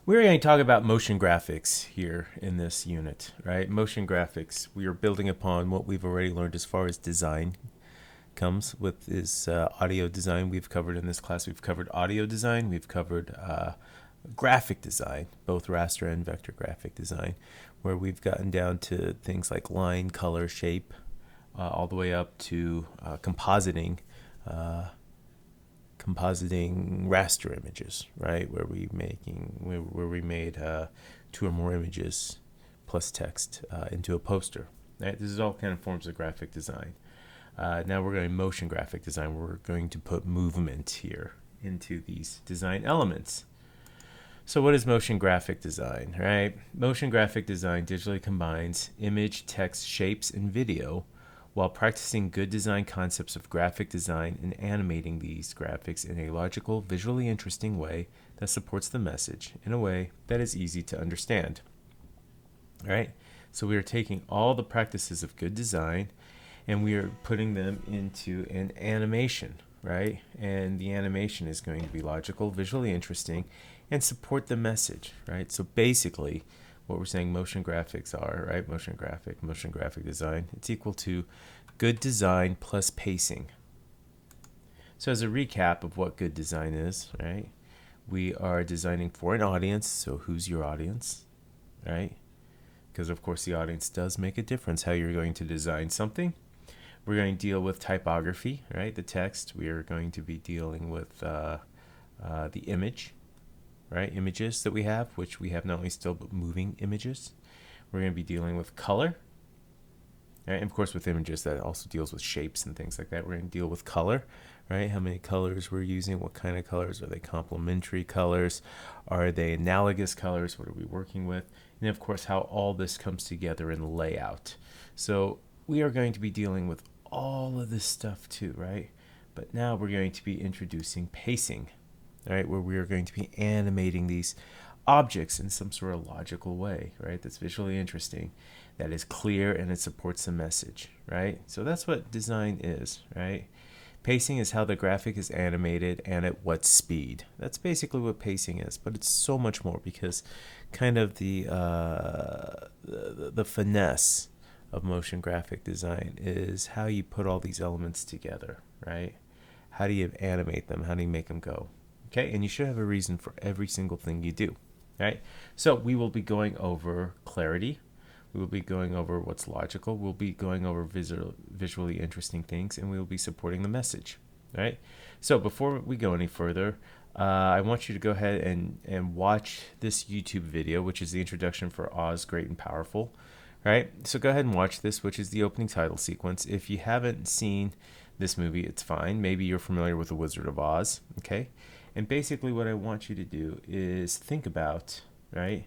We're going to talk about motion graphics here in this unit, right? Motion graphics, we are building upon what we've already learned as far as design comes with is audio design. We've covered in this class, we've covered audio design, we've covered graphic design, both raster and vector graphic design, where we've gotten down to things like line, color, shape, all the way up to compositing raster images, right? Where we made two or more images plus text into a poster. Right? This is all kind of forms of graphic design. Now we're going to motion graphic design. We're going to put movement here into these design elements. So what is motion graphic design, right? Motion graphic design digitally combines image, text, shapes, and video while practicing good design concepts of graphic design and animating these graphics in a logical, visually interesting way that supports the message in a way that is easy to understand. All right? So we are taking all the practices of good design and we are putting them into an animation, right? And the animation is going to be logical, visually interesting, and support the message, right? So basically, what we're saying motion graphics are, right? Motion graphic design, it's equal to good design plus pacing. So as a recap of what good design is, right? We are designing for an audience, so who's your audience, right? Because of course the audience does make a difference how you're going to design something. We're going to deal with typography, right? The text. We are going to be dealing with the image, right? Images that we have, which we have not only still but moving images. We're going to be dealing with color, right? And of course with images that also deals with shapes and things like that. We're going to deal with color, right? How many colors we're using, what kind of colors, are they complementary colors, are they analogous colors, what are we working with, and of course how all this comes together in layout. So we are going to be dealing with all of this stuff too, right? But now we're going to be introducing pacing, right? Where we are going to be animating these objects in some sort of logical way, right? That's visually interesting, that is clear, and it supports the message, right? So that's what design is, right? Pacing is how the graphic is animated and at what speed. That's basically what pacing is, but it's so much more because kind of the finesse of motion graphic design is how you put all these elements together, right? How do you animate them? How do you make them go? Okay, and you should have a reason for every single thing you do, right? So we will be going over clarity. We will be going over what's logical. We'll be going over visually interesting things, and we will be supporting the message, right? So before we go any further, I want you to go ahead and watch this YouTube video, which is the introduction for Oz Great and Powerful, right? So go ahead and watch this, which is the opening title sequence. If you haven't seen this movie, it's fine. Maybe you're familiar with The Wizard of Oz, okay? And basically what I want you to do is think about, right?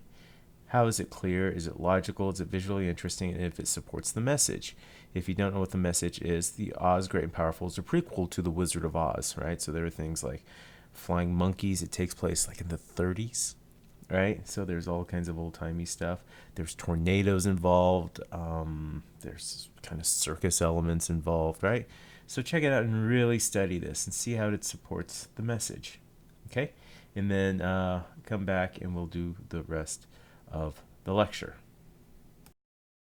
How is it clear? Is it logical? Is it visually interesting? And if it supports the message. If you don't know what the message is, the Oz Great and Powerful is a prequel to The Wizard of Oz, right? So there are things like flying monkeys. It takes place like in the 30s, right? So there's all kinds of old-timey stuff. There's tornadoes involved. There's kind of circus elements involved, right? So check it out and really study this and see how it supports the message, okay? And then come back and we'll do the rest of the lecture.